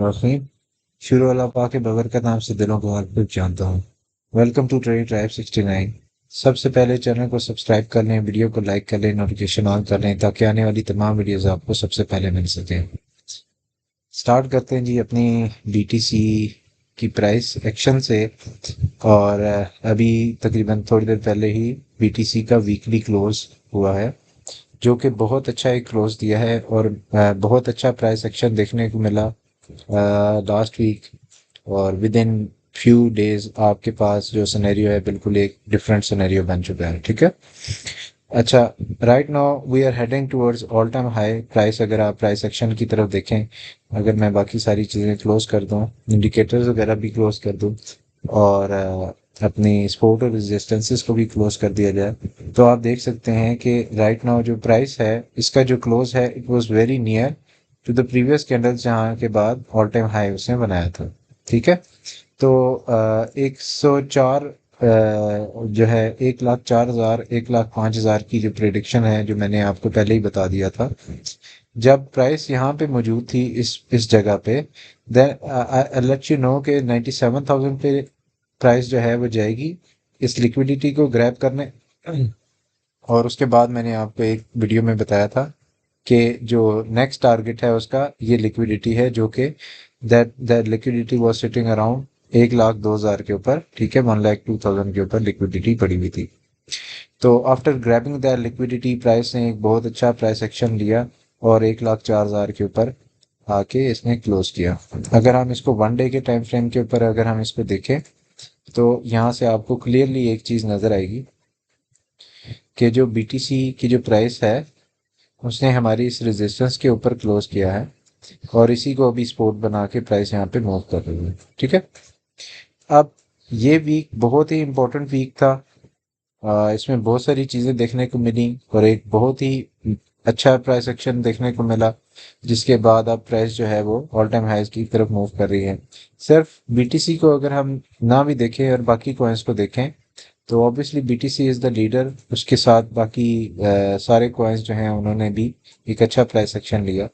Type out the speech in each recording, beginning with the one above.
रहीम। शुरू वाला पाक बबर का नाम से दिलों को हरपुर जानता हूँ। Welcome to trade tribe 69। सबसे पहले चैनल को सब्सक्राइब कर लें, वीडियो को लाइक कर लें, नोटिफिकेशन ऑन कर लें ताकि आने वाली तमाम वीडियोस आपको सबसे पहले मिल सकें। स्टार्ट करते हैं जी अपनी बीटीसी की प्राइस एक्शन से। और अभी तकरीबन थोड़ी देर पहले ही बीटीसी का वीकली क्लोज हुआ है, जो कि बहुत अच्छा एक क्लोज दिया है और बहुत अच्छा प्राइस एक्शन देखने को मिला लास्ट वीक। और विद इन फ्यू डेज आपके पास जो सिनेरियो है बिल्कुल एक डिफरेंट सिनेरियो बन चुका है। ठीक है। अच्छा, right now we are heading towards all time high price. अगर आप प्राइस एक्शन की तरफ देखें, अगर मैं बाकी सारी चीज़ें क्लोज कर दूं, इंडिकेटर्स वगैरह भी क्लोज कर दूं और अपनी सपोर्ट और रेजिस्टेंसेस को भी क्लोज कर दिया जाए, तो आप देख सकते हैं कि राइट नाउ जो प्राइस है इसका जो क्लोज है it was very near to the previous candles, जहाँ के बाद ऑल टाइम हाई उसने बनाया था। ठीक है। तो 104 जो है 1,04,000 1,05,000 की जो प्रेडिक्शन है, जो मैंने आपको पहले ही बता दिया था जब प्राइस यहाँ पे मौजूद थी इस जगह पे। Then I let you know कि 97,000 पे प्राइस जो है वो जाएगी इस लिक्विडिटी को ग्रैब करने। और उसके बाद मैंने आपको एक वीडियो में बताया था कि जो नेक्स्ट टारगेट है उसका ये लिक्विडिटी है, जो कि that that liquidity was sitting around 1,02,000 के ऊपर। ठीक है, 1,02,000 के ऊपर लिक्विडिटी पड़ी हुई थी। तो after grabbing that liquidity price ने एक बहुत अच्छा प्राइस एक्शन लिया और 1,04,000 के ऊपर आके इसने क्लोज किया। अगर हम इसको वन डे के टाइम फ्रेम के ऊपर अगर हम इसको देखें, तो यहाँ से आपको क्लियरली एक चीज़ नज़र आएगी कि जो बीटीसी की जो प्राइस है उसने हमारी इस रेजिस्टेंस के ऊपर क्लोज किया है और इसी को अभी सपोर्ट बना के प्राइस यहाँ पे मूव कर रही है। ठीक है। अब ये वीक बहुत ही इंपॉर्टेंट वीक था। इसमें बहुत सारी चीज़ें देखने को मिली और एक बहुत ही अच्छा प्राइस एक्शन देखने को मिला, जिसके बाद अब प्राइस जो है वो ऑल टाइम हाइज की तरफ मूव कर रही है। सिर्फ बीटीसी को अगर हम ना भी देखें और बाकी कॉइन्स को देखें, तो obviously BTC is the leader. उसके साथ बाकी सारे कॉइन्स जो हैं उन्होंने भी एक अच्छा प्राइस एक्शन लिया।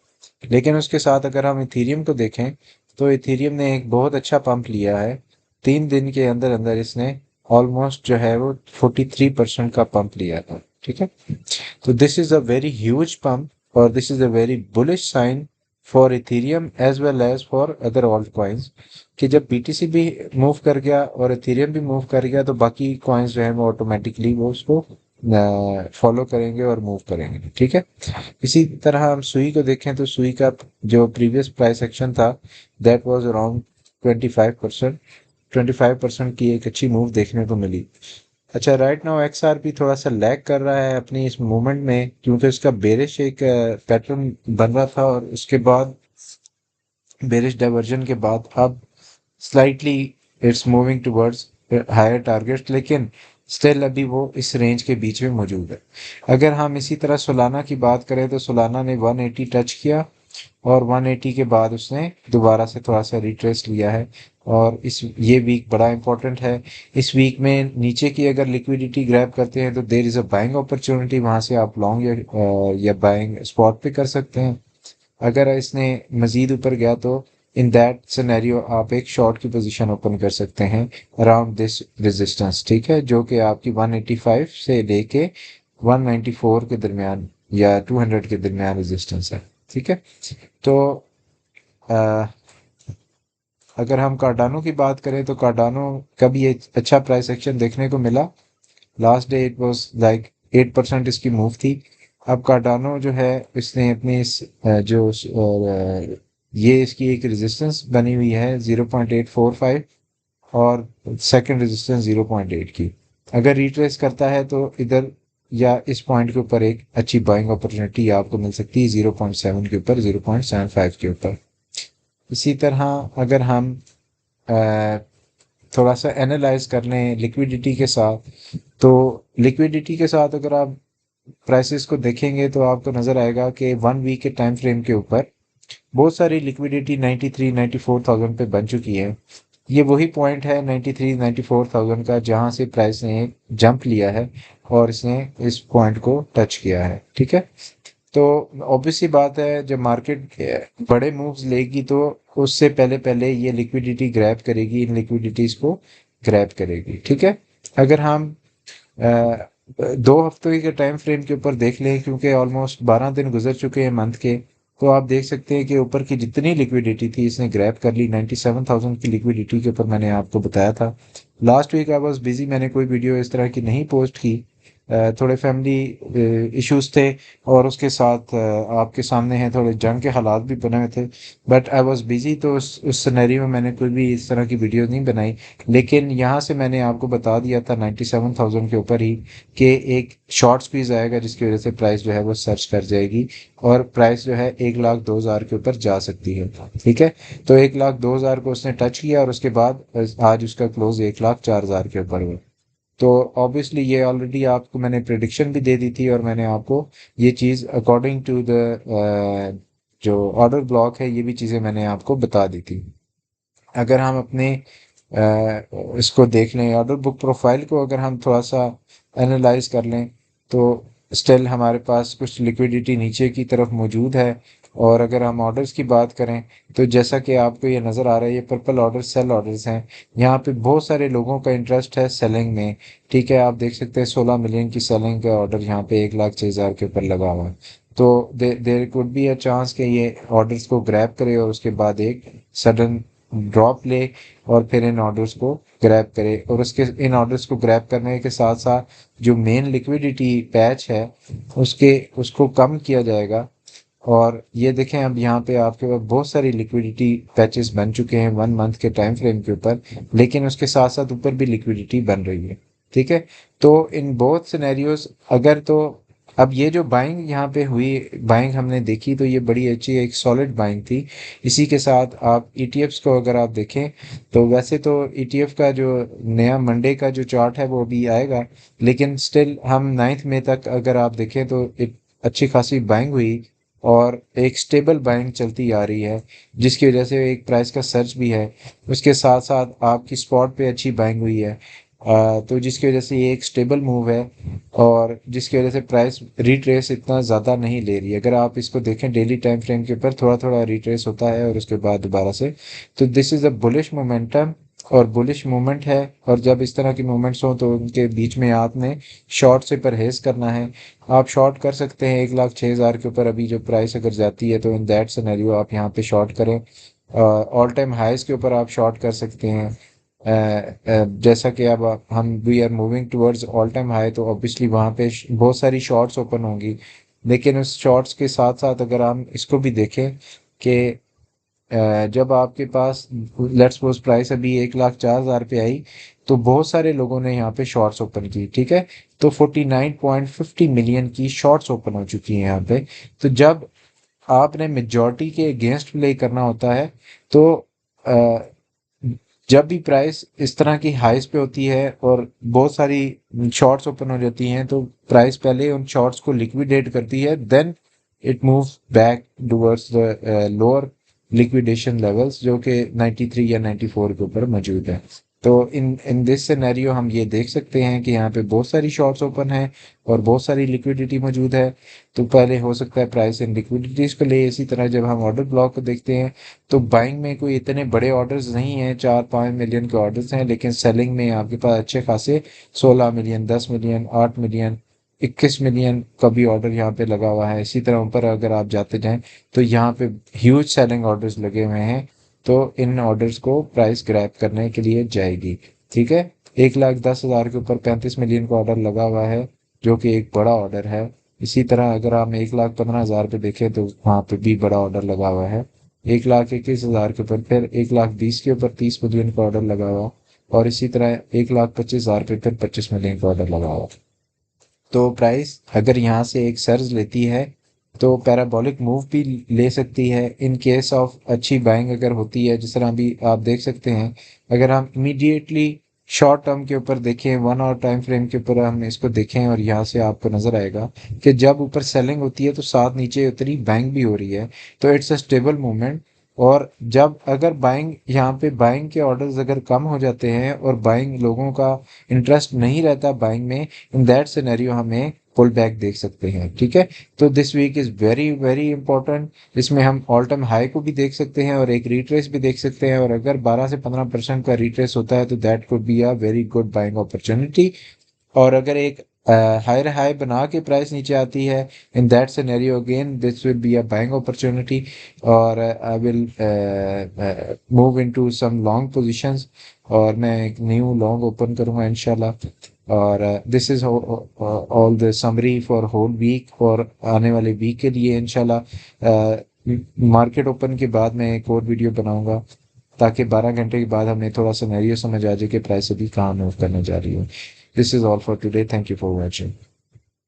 लेकिन उसके साथ अगर हम इथीरियम को देखें, तो इथीरियम ने एक बहुत अच्छा पंप लिया है। 3 दिन के अंदर अंदर इसने ऑलमोस्ट जो है वो 43% का पंप लिया था। ठीक है। तो this is a very huge pump और this is a very bullish sign for Ethereum as well as for other altcoins, कि जब बीटीसी भी मूव कर गया और इथेरियम भी मूव कर गया तो बाकी कॉइन्स जो है वो ऑटोमेटिकली वो उसको फॉलो करेंगे और मूव करेंगे। ठीक है। इसी तरह हम सुई को देखें तो सुई का जो प्रीवियस प्राइस एक्शन था दैट वाज अराउंड 25%। 25% की एक अच्छी मूव देखने को मिली। अच्छा, राइट नाउ एक्सआरपी थोड़ा सा लैग कर रहा है अपनी इस मूवमेंट में, क्योंकि उसका बेरिश एक पैटर्न बन रहा था और उसके बाद बेरिश डाइवर्जन के बाद अब slightly it's moving towards higher target, लेकिन स्टिल अभी वो इस रेंज के बीच में मौजूद है। अगर हम इसी तरह सोलाना की बात करें तो सोलाना ने 180 टच किया और 180 के बाद उसने दोबारा से थोड़ा सा रिट्रेस लिया है। और इस ये वीक बड़ा इंपॉर्टेंट है। इस वीक में नीचे की अगर लिक्विडिटी ग्रैब करते हैं तो there is a buying opportunity, वहां से आप लॉन्ग या बाइंग स्पॉट पे कर सकते हैं। अगर इसने मजीद ऊपर गया तो इन दैट सिनेरियो आप एक शॉर्ट की पोजीशन ओपन कर सकते हैं अराउंड दिस रेजिस्टेंस। ठीक है, जो कि आपकी 185 से लेके 194 के दरमियान या 200 के दरमियान रेजिस्टेंस है। ठीक है। तो अ, अगर हम कार्डानो की बात करें तो कार्डानो का भी एक अच्छा प्राइस एक्शन देखने को मिला। Last day it was like 8% इसकी मूव थी। अब कार्डानो जो है इसने अपनी ये इसकी एक रेजिस्टेंस बनी हुई है 0.845 और सेकंड रेजिस्टेंस 0.8 की। अगर रिट्रेस करता है तो इधर या इस पॉइंट के ऊपर एक अच्छी बाइंग अपॉर्चुनिटी आपको मिल सकती है 0.7 के ऊपर, 0.75 के ऊपर। इसी तरह अगर हम अ, थोड़ा सा एनालाइज कर लें लिक्विडिटी के साथ, तो लिक्विडिटी के साथ अगर आप प्राइसेस को देखेंगे तो आपको नज़र आएगा कि वन वीक के टाइम फ्रेम के ऊपर बहुत सारी लिक्विडिटी 93 94,000 पे बन चुकी है। ये वही पॉइंट है 93 94,000 का जहां से प्राइस ने एक जंप लिया है और इसने इस पॉइंट को टच किया है। ठीक है। तो ऑब्वियसली बात है, जब मार्केट बड़े मूव्स लेगी तो उससे पहले पहले ये लिक्विडिटी ग्रैब करेगी, इन लिक्विडिटीज़ को ग्रैब करेगी। ठीक है, अगर हम 2 हफ्ते के टाइम फ्रेम के ऊपर देख लें, क्योंकि ऑलमोस्ट 12 दिन गुजर चुके हैं मंथ के, तो आप देख सकते हैं कि ऊपर की जितनी लिक्विडिटी थी इसने ग्रैब कर ली। 97,000 की लिक्विडिटी के ऊपर मैंने आपको बताया था। Last week I was busy, मैंने कोई वीडियो इस तरह की नहीं पोस्ट की, थोड़े फैमिली इश्यूज थे, और उसके साथ आपके सामने हैं थोड़े जंग के हालात भी बने हुए थे। बट आई वॉज बिजी, तो उस सिनेरियो में मैंने कोई भी इस तरह की वीडियो नहीं बनाई। लेकिन यहाँ से मैंने आपको बता दिया था 97,000 के ऊपर ही कि एक शॉर्ट स्क्वीज आएगा, जिसकी वजह से प्राइस जो है वो सर्च कर जाएगी, और प्राइस जो है 1,02,000 के ऊपर जा सकती है। ठीक है, तो 1,02,000 को उसने टच किया, और उसके बाद आज उसका क्लोज 1,04,000 के ऊपर हुआ। तो ऑब्वियसली ये ऑलरेडी आपको मैंने प्रिडिक्शन भी दे दी थी, और मैंने आपको ये चीज़ अकॉर्डिंग टू द जो ऑर्डर ब्लॉक है, ये भी चीज़ें मैंने आपको बता दी थी। अगर हम अपने इसको देख लें, ऑर्डर बुक प्रोफाइल को अगर हम थोड़ा सा एनालाइज कर लें, तो स्टिल हमारे पास कुछ लिक्विडिटी नीचे की तरफ मौजूद है। और अगर हम ऑर्डर्स की बात करें, तो जैसा कि आपको ये नज़र आ रहा है, ये पर्पल ऑर्डर सेल ऑर्डर्स हैं। यहाँ पे बहुत सारे लोगों का इंटरेस्ट है सेलिंग में। ठीक है, आप देख सकते हैं 16 मिलियन की सेलिंग का ऑर्डर यहाँ पे 1,06,000 के ऊपर लगा हुआ है। तो there could be a chance कि ये ऑर्डर्स को ग्रैब करे, और उसके बाद एक सडन ड्रॉप ले, और फिर इन ऑर्डर्स को ग्रैब करे, और उसके इन ऑर्डर्स को ग्रैब करने के साथ साथ जो मेन लिक्विडिटी पैच है उसको कम किया जाएगा। और ये देखें, अब यहाँ पे आपके पास बहुत सारी लिक्विडिटी पैचेस बन चुके हैं 1 मंथ के टाइम फ्रेम के ऊपर, लेकिन उसके साथ साथ ऊपर भी लिक्विडिटी बन रही है। ठीक है, तो इन बोथ सिनेरियोज, अगर तो अब ये जो बाइंग यहाँ पे हुई, बाइंग हमने देखी, तो ये बड़ी अच्छी एक सॉलिड बाइंग थी। इसी के साथ आप ईटीएफ्स को अगर आप देखें, तो वैसे तो ईटीएफ का जो नया मंडे का जो चार्ट है वो भी आएगा, लेकिन स्टिल हम 9 मई तक अगर आप देखें तो एक अच्छी खासी बाइंग हुई, और एक स्टेबल बाइंग चलती आ रही है, जिसकी वजह से एक प्राइस का सर्च भी है। उसके साथ साथ आपकी स्पॉट पे अच्छी बाइंग हुई है, तो जिसकी वजह से ये एक स्टेबल मूव है, और जिसकी वजह से प्राइस रिट्रेस इतना ज़्यादा नहीं ले रही है। अगर आप इसको देखें डेली टाइम फ्रेम के ऊपर, थोड़ा थोड़ा रिट्रेस होता है, और उसके बाद दोबारा से, तो this is a bullish momentum, और बुलिश मूवमेंट है। और जब इस तरह की मूवमेंट्स हों, तो उनके बीच में आपने शॉर्ट से परहेज़ करना है। आप शॉर्ट कर सकते हैं 1,06,000 के ऊपर, अभी जो प्राइस अगर जाती है, तो इन दैट सिनेरियो आप यहाँ पे शॉर्ट करें। ऑल टाइम हाइस के ऊपर आप शॉर्ट कर सकते हैं। जैसा कि अब हम we are moving towards all time high, तो ऑब्वियसली वहाँ पे बहुत सारी शॉर्ट्स ओपन होंगी। लेकिन उस शॉर्ट्स के साथ साथ अगर हम इसको भी देखें कि जब आपके पास लेट्स सपोज प्राइस अभी 1,04,000 पे आई, तो बहुत सारे लोगों ने यहाँ पे शॉर्ट्स ओपन की। ठीक है, तो 49.50 मिलियन की शॉर्ट्स ओपन हो चुकी हैं यहाँ पे। तो जब आपने मेजॉरिटी के अगेंस्ट प्ले करना होता है, तो अ, जब भी प्राइस इस तरह की हाइस पे होती है और बहुत सारी शॉर्ट्स ओपन हो जाती हैं, तो प्राइस पहले उन शॉर्ट्स को लिक्विडेट करती है, then it moves back towards the lower liquidation levels, जो कि 93 या 94 के ऊपर मौजूद है। तो इन इन दिस सिनेरियो हम ये देख सकते हैं कि यहाँ पे बहुत सारी शॉर्ट्स ओपन है, और बहुत सारी लिक्विडिटी मौजूद है। तो पहले हो सकता है प्राइस इन लिक्विडिटीज को ले। इसी तरह जब हम ऑर्डर ब्लॉक को देखते हैं, तो बाइंग में कोई इतने बड़े ऑर्डर्स नहीं हैं, 4-5 मिलियन के ऑर्डर्स हैं, लेकिन सेलिंग में आपके पास अच्छे खासे 16 मिलियन, 10 मिलियन, 8 मिलियन, 21 मिलियन का भी ऑर्डर यहाँ पे लगा हुआ है। इसी तरह ऊपर अगर आप जाते जाएं, तो यहाँ पे ह्यूज सेलिंग ऑर्डर्स लगे हुए हैं। तो इन ऑर्डर्स को प्राइस ग्रैब करने के लिए जाएगी। ठीक है, 1,10,000 के ऊपर 35 मिलियन का ऑर्डर लगा हुआ है, जो कि एक बड़ा ऑर्डर है। इसी तरह अगर हम 1,15,000 पे देखें, तो वहाँ पे भी बड़ा ऑर्डर लगा हुआ है। 1,21,000 के ऊपर फिर 1,20,000 के ऊपर 30 मिलियन का ऑर्डर लगा हुआ, और इसी तरह 1,25,000 पे फिर 25 मिलियन का ऑर्डर लगा हुआ। तो प्राइस अगर यहाँ से एक सर्ज लेती है, तो पैराबोलिक मूव भी ले सकती है इन केस ऑफ अच्छी बाइंग अगर होती है, जिस तरह अभी आप देख सकते हैं। अगर हम इमीडिएटली शॉर्ट टर्म के ऊपर देखें, 1 आवर टाइम फ्रेम के ऊपर हम इसको देखें, और यहाँ से आपको नज़र आएगा कि जब ऊपर सेलिंग होती है, तो साथ नीचे उतरी बाइंग भी हो रही है, तो इट्स अ स्टेबल मूवमेंट। और जब अगर बाइंग यहाँ पे बाइंग के ऑर्डर्स अगर कम हो जाते हैं, और बाइंग लोगों का इंटरेस्ट नहीं रहता बाइंग में, इन दैट सिनेरियो हमें पुल बैक देख सकते हैं। ठीक है, तो this week is very very important. इसमें हम ऑल टाइम हाई को भी देख सकते हैं और एक रिट्रेस भी देख सकते हैं, और अगर 12 से 15% का रिट्रेस होता है तो that could be a very good buying opportunity. और अगर एक हायर हाई बना के प्राइस नीचे आती है, in that scenario again this will be a buying opportunity, और I will move into some long positions, और मैं एक न्यू लॉन्ग ओपन करूंगा इंशाल्लाह। और this is all the summary for whole week, और आने वाले वीक के लिए इंशाल्लाह मार्केट ओपन के बाद मैं एक और वीडियो बनाऊंगा, ताकि 12 घंटे के बाद हमें थोड़ा सा सिनेरियो समझ आ जाए कि प्राइस अभी कहाँ मूव करने जा रही है। This is all for today. Thank you for watching.